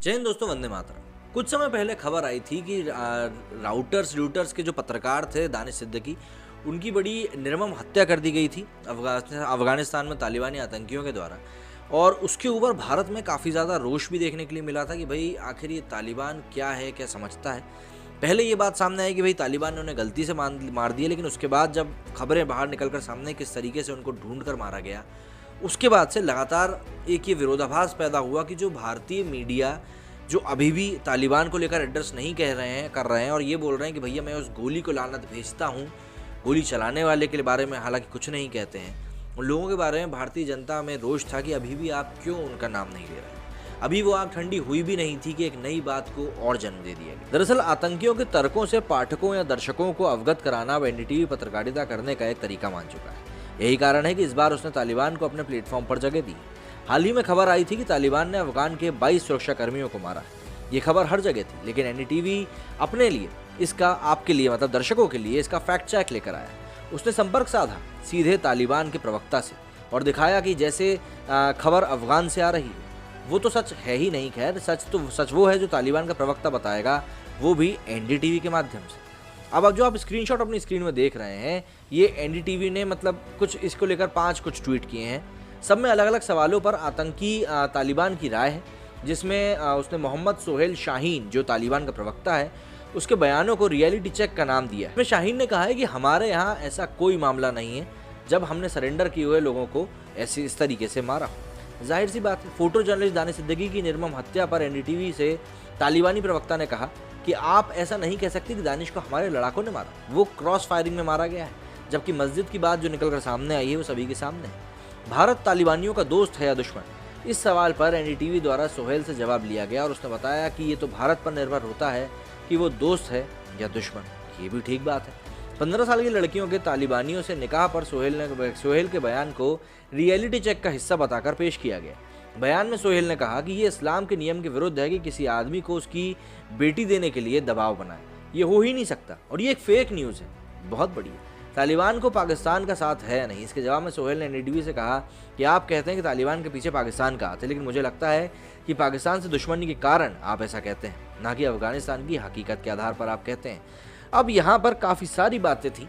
जय हिंद दोस्तों, वंदे मातरम। कुछ समय पहले खबर आई थी कि राउटर्स के जो पत्रकार थे दानिश सिद्दीकी, उनकी बड़ी निर्मम हत्या कर दी गई थी अफगानिस्तान में तालिबानी आतंकियों के द्वारा। और उसके ऊपर भारत में काफ़ी ज़्यादा रोष भी देखने के लिए मिला था कि भाई आखिर ये तालिबान क्या है, क्या समझता है। पहले ये बात सामने आई कि भाई तालिबान ने उन्हें गलती से मार दिया, लेकिन उसके बाद जब खबरें बाहर निकलकर सामने किस तरीके से उनको ढूंढ कर मारा गया, उसके बाद से लगातार एक ये विरोधाभास पैदा हुआ कि जो भारतीय मीडिया जो अभी भी तालिबान को लेकर एड्रेस नहीं कर रहे हैं और ये बोल रहे हैं कि भैया मैं उस गोली को लानत भेजता हूँ, गोली चलाने वाले के बारे में हालांकि कुछ नहीं कहते हैं, उन लोगों के बारे में भारतीय जनता में रोष था कि अभी भी आप क्यों उनका नाम नहीं ले रहे हैं। अभी वो आग ठंडी हुई भी नहीं थी कि एक नई बात को और जन्म दे दिया गया। दरअसल आतंकियों के तर्कों से पाठकों या दर्शकों को अवगत कराना अब एनडीटीवी पत्रकारिता करने का एक तरीका मान चुका है। यही कारण है कि इस बार उसने तालिबान को अपने प्लेटफॉर्म पर जगह दी। हाल ही में खबर आई थी कि तालिबान ने अफगान के 22 सुरक्षाकर्मियों को मारा। ये खबर हर जगह थी, लेकिन एनडीटीवी अपने लिए इसका, आपके लिए मतलब दर्शकों के लिए इसका फैक्ट चेक लेकर आया। उसने संपर्क साधा सीधे तालिबान के प्रवक्ता से और दिखाया कि जैसे खबर अफगान से आ रही है वो तो सच है ही नहीं। खैर, सच वो है जो तालिबान का प्रवक्ता बताएगा, वो भी एनडीटीवी के माध्यम से। अब जो आप स्क्रीनशॉट अपनी स्क्रीन में देख रहे हैं, ये एनडीटीवी ने मतलब कुछ इसको लेकर 5 ट्वीट किए हैं। सब में अलग अलग सवालों पर आतंकी तालिबान की राय है, जिसमें उसने मोहम्मद सोहेल शाहीन, जो तालिबान का प्रवक्ता है, उसके बयानों को रियलिटी चेक का नाम दिया है। इसमें शाहीन ने कहा है कि हमारे यहाँ ऐसा कोई मामला नहीं है जब हमने सरेंडर किए हुए लोगों को इस तरीके से मारा हो। जाहिर सी बात है, फोटो जर्नलिस्ट दानिश सिद्दीकी की निर्मम हत्या पर एनडीटीवी से तालिबानी प्रवक्ता ने कहा कि आप ऐसा नहीं कह सकते कि दानिश को हमारे लड़ाकों ने मारा, वो क्रॉस फायरिंग में मारा गया है। जबकि मस्जिद की बात जो निकलकर सामने आई है वो सभी के सामने है। भारत तालिबानियों का दोस्त है या दुश्मन? इस सवाल पर एनडीटीवी द्वारा सोहेल से जवाब लिया गया और उसने बताया कि ये तो भारत पर निर्भर होता है कि वो दोस्त है या दुश्मन। ये भी ठीक बात है। 15 साल की लड़कियों के तालिबानियों से निकाह पर सोहेल के बयान को रियलिटी चेक का हिस्सा बताकर पेश किया गया। बयान में सोहेल ने कहा कि ये इस्लाम के नियम के विरुद्ध है कि किसी आदमी को उसकी बेटी देने के लिए दबाव बनाए। ये हो ही नहीं सकता और ये एक फेक न्यूज़ है। बहुत बढ़िया। तालिबान को पाकिस्तान का साथ है या नहीं, इसके जवाब में सोहेल ने एनडीटीवी से कहा कि आप कहते हैं कि तालिबान के पीछे पाकिस्तान का हाथ है, लेकिन मुझे लगता है कि पाकिस्तान से दुश्मनी के कारण आप ऐसा कहते हैं, ना कि अफगानिस्तान की हकीकत के आधार पर आप कहते हैं। अब यहाँ पर काफ़ी सारी बातें थी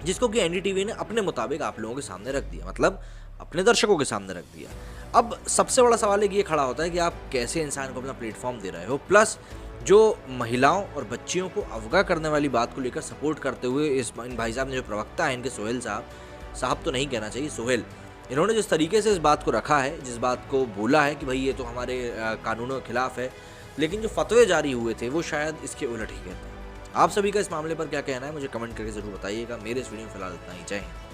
जिसको कि एनडीटीवी ने अपने मुताबिक आप लोगों के सामने रख दिया, मतलब अपने दर्शकों के सामने रख दिया। अब सबसे बड़ा सवाल एक ये खड़ा होता है कि आप कैसे इंसान को अपना प्लेटफॉर्म दे रहे हो, प्लस जो महिलाओं और बच्चियों को अवगा करने वाली बात को लेकर सपोर्ट करते हुए इन भाई साहब ने, जो प्रवक्ता है इनके, सोहेल साहब तो नहीं कहना चाहिए, सोहेल, इन्होंने जिस तरीके से इस बात को रखा है, जिस बात को बोला है कि भाई ये तो हमारे कानूनों के खिलाफ है, लेकिन जो फतवे जारी हुए थे वो शायद इसके उलट ही कहते हैं। आप सभी का इस मामले पर क्या कहना है मुझे कमेंट करके ज़रूर बताइएगा। मेरे इस वीडियो में फिलहाल इतना ही। जय हिंद।